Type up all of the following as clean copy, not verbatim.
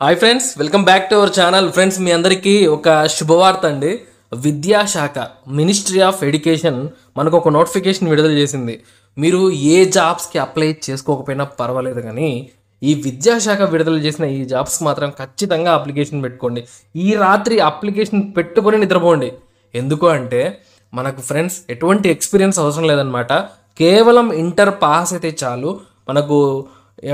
Hi friends, welcome back to our channel. Friends, మీ అందరికీ ఒక శుభవార్త అండి. విద్యాశాఖ మినిస్ట్రీ ఆఫ్ ఎడ్యుకేషన్ మనకు ఒక నోటిఫికేషన్ విడుదల చేసింది. మీరు ఏ జాబ్స్కి అప్లై చేసుకోకపోయినా పర్వాలేదు, కానీ ఈ విద్యాశాఖ విడుదల చేసిన ఈ జాబ్స్కి మాత్రం ఖచ్చితంగా అప్లికేషన్ పెట్టుకోండి. ఈ రాత్రి అప్లికేషన్ పెట్టుకొని నిద్రపోండి. ఎందుకు అంటే మనకు ఫ్రెండ్స్ ఎటువంటి ఎక్స్పీరియన్స్ అవసరం లేదనమాట. కేవలం ఇంటర్ పాస్ అయితే చాలు. మనకు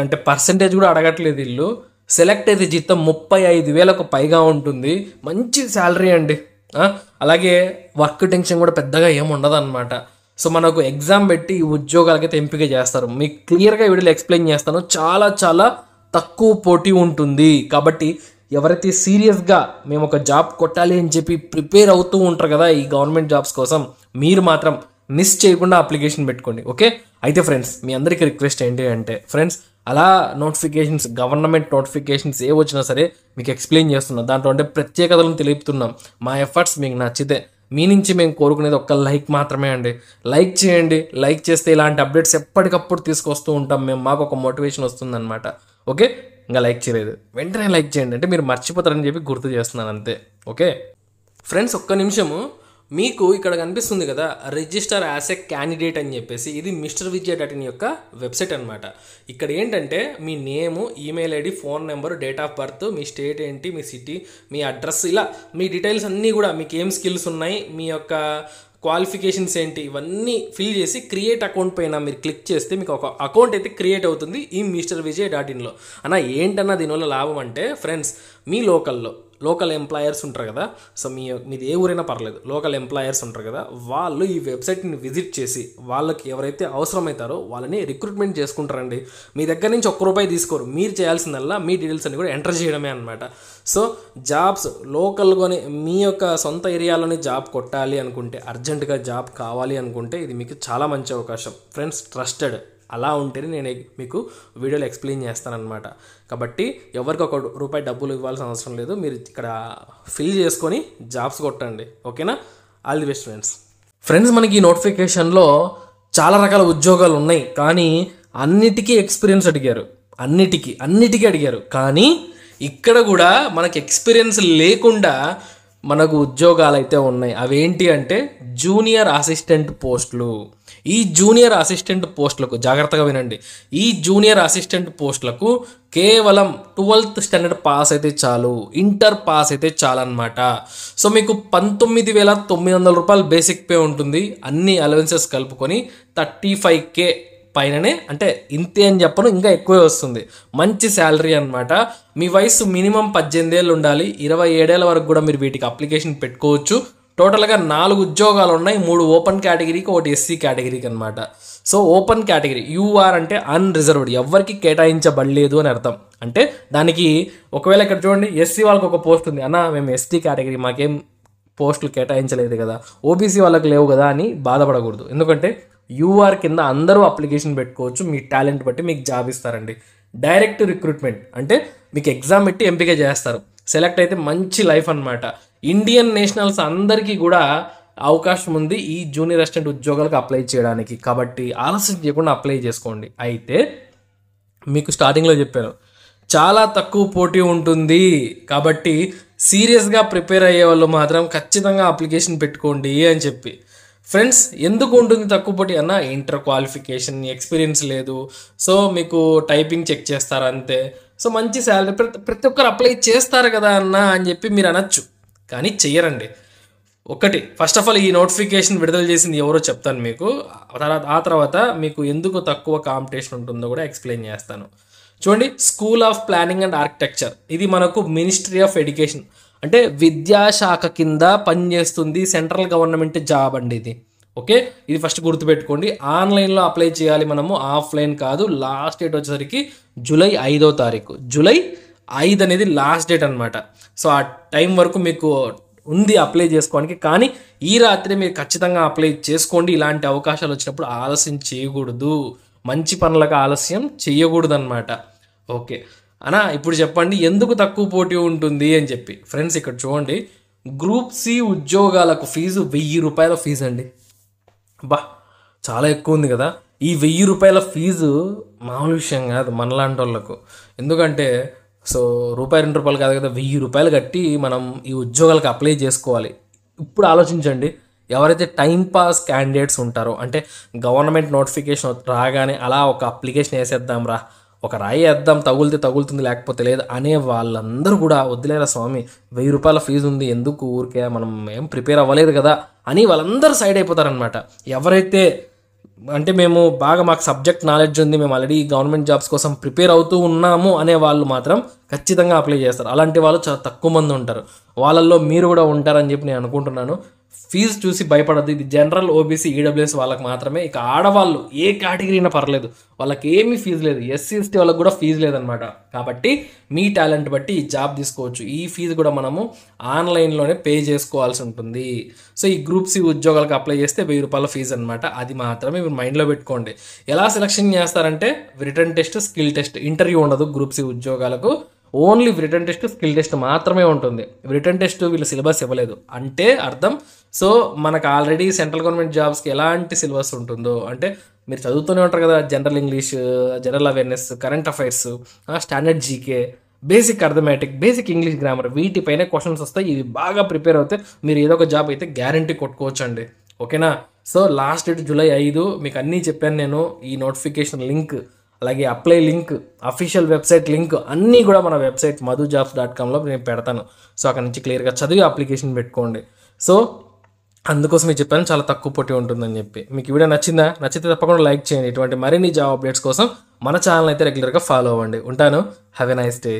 అంటే పర్సంటేజ్ కూడా అడగట్లేదు వీళ్ళు. సెలెక్ట్ అయితే జీతం 35,000కు పైగా ఉంటుంది. మంచి శాలరీ అండి. అలాగే వర్క్ టెన్షన్ కూడా పెద్దగా ఏమి ఉండదు అనమాట. సో మనకు ఎగ్జామ్ పెట్టి ఈ ఉద్యోగాలకైతే ఎంపిక చేస్తారు. మీకు క్లియర్గా వీడియోలో ఎక్స్ప్లెయిన్ చేస్తాను. చాలా చాలా తక్కువ పోటీ ఉంటుంది. కాబట్టి ఎవరైతే సీరియస్గా మేము ఒక జాబ్ కొట్టాలి అని చెప్పి ప్రిపేర్ అవుతూ ఉంటారు కదా ఈ గవర్నమెంట్ జాబ్స్ కోసం, మీరు మాత్రం మిస్ చేయకుండా అప్లికేషన్ పెట్టుకోండి. ఓకే, అయితే ఫ్రెండ్స్ మీ అందరికీ రిక్వెస్ట్ ఏంటి అంటే ఫ్రెండ్స్, అలా నోటిఫికేషన్స్, గవర్నమెంట్ నోటిఫికేషన్స్ ఏ వచ్చినా సరే మీకు ఎక్స్ప్లెయిన్ చేస్తున్నాం. దాంట్లో అంటే ప్రత్యేకతలను తెలుపుతున్నాం. మా ఎఫర్ట్స్ మీకు నచ్చితే మీ నుంచి మేము కోరుకునేది ఒక్క లైక్ మాత్రమే అండి. లైక్ చేయండి. లైక్ చేస్తే ఇలాంటి అప్డేట్స్ ఎప్పటికప్పుడు తీసుకొస్తూ ఉంటాం మేము. మాకు ఒక మోటివేషన్ వస్తుందన్నమాట. ఓకే, ఇంకా లైక్ చేయలేదు వెంటనే లైక్ చేయండి. అంటే మీరు మర్చిపోతారని చెప్పి గుర్తు చేస్తున్నాను అంతే. ఓకే ఫ్రెండ్స్, ఒక్క నిమిషము. మీకు ఇక్కడ కనిపిస్తుంది కదా రిజిస్టర్ యాజ్ ఎ క్యాండిడేట్ అని చెప్పేసి, ఇది మిస్టర్ విజయ.in యొక్క వెబ్సైట్ అనమాట. ఇక్కడ ఏంటంటే మీ name, email ID, phone number, date of birth, మీ స్టేట్ ఏంటి, మీ సిటీ, మీ అడ్రస్, ఇలా మీ డీటెయిల్స్ అన్నీ కూడా, మీకు ఏం స్కిల్స్ ఉన్నాయి, మీ యొక్క క్వాలిఫికేషన్స్ ఏంటి, ఇవన్నీ ఫిల్ చేసి క్రియేట్ అకౌంట్ పైన మీరు క్లిక్ చేస్తే మీకు ఒక అకౌంట్ అయితే క్రియేట్ అవుతుంది ఈ మిస్టర్ విజయ.inలో. అన్న ఏంటన్నా దీనివల్ల లాభం అంటే ఫ్రెండ్స్, మీ లోకల్ ఎంప్లాయర్స్ ఉంటారు కదా. సో మీది ఏ ఊరైనా పర్లేదు, లోకల్ ఎంప్లాయర్స్ ఉంటారు కదా, వాళ్ళు ఈ వెబ్సైట్ని విజిట్ చేసి వాళ్ళకి ఎవరైతే అవసరమవుతారో వాళ్ళని రిక్రూట్మెంట్ చేసుకుంటారండి. మీ దగ్గర నుంచి ₹1 తీసుకోరు. మీరు చేయాల్సిందల్లా మీ డీటెయిల్స్ అన్ని కూడా ఎంటర్ చేయడమే అనమాట. సో జాబ్స్ లోకల్గానే మీ యొక్క సొంత ఏరియాలోనే జాబ్ కొట్టాలి అనుకుంటే, అర్జెంటుగా జాబ్ కావాలి అనుకుంటే ఇది మీకు చాలా మంచి అవకాశం ఫ్రెండ్స్. ట్రస్టెడ్ అలా ఉంటేనే నేను మీకు వీడియోలో ఎక్స్ప్లెయిన్ చేస్తానన్నమాట. కాబట్టి ఎవరికి ₹1 డబ్బులు ఇవ్వాల్సిన అవసరం లేదు. మీరు ఇక్కడ ఫిల్ చేసుకొని జాబ్స్ కొట్టండి. ఓకేనా? All the best friends. మనకి ఈ నోటిఫికేషన్లో చాలా రకాల ఉద్యోగాలు ఉన్నాయి, కానీ అన్నిటికీ ఎక్స్పీరియన్స్ అడిగారు. అన్నిటికీ అడిగారు. కానీ ఇక్కడ కూడా మనకి ఎక్స్పీరియన్స్ లేకుండా మనకు ఉద్యోగాలు అయితే ఉన్నాయి. అవేంటి అంటే జూనియర్ అసిస్టెంట్ పోస్టులు. ఈ జూనియర్ అసిస్టెంట్ పోస్టులకు జాగ్రత్తగా వినండి. ఈ జూనియర్ అసిస్టెంట్ పోస్టులకు కేవలం 12th స్టాండర్డ్ పాస్ అయితే చాలు, ఇంటర్ పాస్ అయితే చాలన్నమాట. సో మీకు ₹19,900 బేసిక్ పే ఉంటుంది. అన్ని అలవెన్సెస్ కలుపుకొని 35K పైననే, అంటే ఇంతే అని చెప్పను, ఇంకా ఎక్కువే వస్తుంది. మంచి శాలరీ అనమాట. మీ వయసు మినిమం 18 ఏళ్ళు ఉండాలి. 27 ఏళ్ళ వరకు కూడా మీరు వీటికి అప్లికేషన్ పెట్టుకోవచ్చు. టోటల్గా 4 ఉద్యోగాలు ఉన్నాయి. 3 ఓపెన్ కేటగిరీకి, 1 ఎస్సీ కేటగిరీకి అనమాట. సో ఓపెన్ కేటగిరీ యూఆర్ అంటే అన్రిజర్వ్డ్, ఎవరికి కేటాయించబడలేదు అని అర్థం. అంటే దానికి ఒకవేళ ఇక్కడ చూడండి, ఎస్సీ వాళ్ళకి ఒక పోస్ట్ ఉంది అన్న, మేము ఎస్టీ కేటగిరీ మాకేం పోస్టులు కేటాయించలేదు కదా, ఓబీసీ వాళ్ళకి లేవు కదా అని బాధపడకూడదు. ఎందుకంటే యూఆర్ కింద అందరూ అప్లికేషన్ పెట్టుకోవచ్చు. మీ టాలెంట్ బట్టి మీకు జాబ్ ఇస్తారండి. డైరెక్ట్ రిక్రూట్మెంట్ అంటే మీకు ఎగ్జామ్ పెట్టి ఎంపిక చేస్తారు. సెలెక్ట్ అయితే మంచి లైఫ్ అనమాట. ఇండియన్ నేషనల్స్ అందరికీ కూడా అవకాశం ఉంది ఈ జూనియర్ అసిస్టెంట్ ఉద్యోగాలకు అప్లై చేయడానికి. కాబట్టి ఆలస్యం చేయకుండా అప్లై చేసుకోండి. అయితే మీకు స్టార్టింగ్లో చెప్పాను, చాలా తక్కువ పోటీ ఉంటుంది. కాబట్టి సీరియస్గా ప్రిపేర్ అయ్యే వాళ్ళు మాత్రం ఖచ్చితంగా అప్లికేషన్ పెట్టుకోండి అని చెప్పి. ఫ్రెండ్స్, ఎందుకు ఉంటుంది తక్కువ పోటీ అన్న? ఇంటర్ క్వాలిఫికేషన్, ఎక్స్పీరియన్స్ లేదు. సో మీకు టైపింగ్ చెక్ చేస్తారు అంతే. సో మంచి శాలరీ, ప్రతి ఒక్కరు అప్లై చేస్తారు కదా అన్న అని చెప్పి మీరు అనొచ్చు, కానీ చెయ్యరండి. ఒకటి, ఫస్ట్ ఆఫ్ ఆల్ ఈ నోటిఫికేషన్ విడుదల చేసింది ఎవరో చెప్తాను మీకు. ఆ తర్వాత మీకు ఎందుకు తక్కువ కాంపిటీషన్ ఉంటుందో కూడా ఎక్స్ప్లెయిన్ చేస్తాను. చూడండి, school of planning and architecture. ఇది మనకు మినిస్ట్రీ ఆఫ్ ఎడ్యుకేషన్, అంటే విద్యాశాఖ కింద పనిచేస్తుంది. సెంట్రల్ గవర్నమెంట్ జాబ్ అండి ఇది. ఓకే, ఇది ఫస్ట్ గుర్తుపెట్టుకోండి. ఆన్లైన్లో అప్లై చేయాలి మనము, ఆఫ్లైన్ కాదు. లాస్ట్ డేట్ వచ్చేసరికి జూలై 5వ తారీఖు. జూలై 5 అనేది లాస్ట్ డేట్ అనమాట. సో ఆ టైం వరకు మీకు ఉంది అప్లై చేసుకోవడానికి. కానీ ఈ రాత్రి మీరు ఖచ్చితంగా అప్లై చేసుకోండి. ఇలాంటి అవకాశాలు వచ్చినప్పుడు ఆలస్యం చేయకూడదు. మంచి పనులకు ఆలస్యం చేయకూడదు అనమాట. ఓకే అన్నా, ఇప్పుడు చెప్పండి ఎందుకు తక్కువ పోటీ ఉంటుంది అని చెప్పి. ఫ్రెండ్స్, ఇక్కడ చూడండి, గ్రూప్ సి ఉద్యోగాలకు ఫీజు ₹1,000 ఫీజు అండి. బా, చాలా ఎక్కువ ఉంది కదా. ఈ ₹1,000 ఫీజు మామూలు విషయం కాదు మనలాంటి వాళ్ళకు. ఎందుకంటే సో రూపాయి 2 రూపాయలు కాదు కదా, 1000 రూపాయలు కట్టి మనం ఈ ఉద్యోగాలకు అప్లై చేసుకోవాలి. ఇప్పుడు ఆలోచించండి, ఎవరైతే టైం పాస్ క్యాండిడేట్స్ ఉంటారో, అంటే గవర్నమెంట్ నోటిఫికేషన్ రాగానే అలా ఒక అప్లికేషన్ వేసేద్దాం రా, ఒక రాయి వేద్దాం, తగులితే తగులుతుంది లేకపోతే లేదు అనే వాళ్ళందరూ కూడా వద్దులేరా స్వామి, 1000 రూపాయల ఫీజు ఉంది ఎందుకు ఊరికే, మనం ఏం ప్రిపేర్ అవ్వలేదు కదా అని వాళ్ళందరూ సైడ్ అయిపోతారనమాట. ఎవరైతే అంటే మేము బాగా మాకు సబ్జెక్ట్ నాలెడ్జ్ ఉంది, మేము ఆల్రెడీ గవర్నమెంట్ జాబ్స్ కోసం ప్రిపేర్ అవుతూ ఉన్నాము అనే వాళ్ళు మాత్రం ఖచ్చితంగా అప్లై చేస్తారు. అలాంటి వాళ్ళు చాలా తక్కువ మంది ఉంటారు. వాళ్ళల్లో మీరు కూడా ఉంటారని చెప్పి నేను అనుకుంటున్నాను. ఫీజు చూసి భయపడద్దు. ఇది జనరల్, ఓబీసీ, ఈడబ్ల్యూఎస్ వాళ్ళకి మాత్రమే. ఇక ఆడవాళ్ళు ఏ కేటగిరీ అయినా పర్లేదు, వాళ్ళకి ఏమీ ఫీజు లేదు. ఎస్సీ ఎస్టీ వాళ్ళకి కూడా ఫీజు లేదనమాట. కాబట్టి మీ టాలెంట్ బట్టి ఈ జాబ్ తీసుకోవచ్చు. ఈ ఫీజు కూడా మనము ఆన్లైన్లోనే పే చేసుకోవాల్సి ఉంటుంది. సో ఈ గ్రూప్ సి ఉద్యోగాలకు అప్లై చేస్తే 1000 రూపాయల ఫీజు అనమాట. అది మాత్రమే మీరు మైండ్లో పెట్టుకోండి. ఎలా సెలక్షన్ చేస్తారంటే return test, skill test, interview ఉండదు గ్రూప్ సి ఉద్యోగాలకు. Only return test, skill test మాత్రమే ఉంటుంది. రిటర్న్ టెస్ట్ వీళ్ళు సిలబస్ ఇవ్వలేదు అంటే అర్థం. సో మనకు ఆల్రెడీ సెంట్రల్ గవర్నమెంట్ జాబ్స్కి ఎలాంటి సిలబస్ ఉంటుందో, అంటే మీరు చదువుతూనే ఉంటారు కదా, general English, general awareness, current affairs, standard GK, basic arithmetic, basic English grammar, వీటిపైనే క్వశ్చన్స్ వస్తాయి. ఇవి బాగా ప్రిపేర్ అవుతే మీరు ఏదో ఒక జాబ్ అయితే గ్యారంటీ కొట్టుకోవచ్చు అండి. ఓకేనా? So last date July 5. మీకు అన్నీ చెప్పాను నేను. ఈ నోటిఫికేషన్ లింక్, అలాగే apply link, official website link అన్నీ కూడా మన వెబ్సైట్ madhujobs.comలో నేను పెడతాను. సో అక్కడ నుంచి క్లియర్గా చదివి అప్లికేషన్ పెట్టుకోండి. సో అందుకోసం మీకు చెప్పాను, చాలా తక్కువ పోటీ ఉంటుందని చెప్పి. మీకు ఈ వీడియో నచ్చిందా? నచ్చితే తప్పకుండా లైక్ చేయండి. ఇటువంటి మరిన్ని జాబ్ అప్డేట్స్ కోసం మన ఛానల్ అయితే రెగ్యులర్గా ఫాలో అవ్వండి. ఉంటాను. Have a nice day.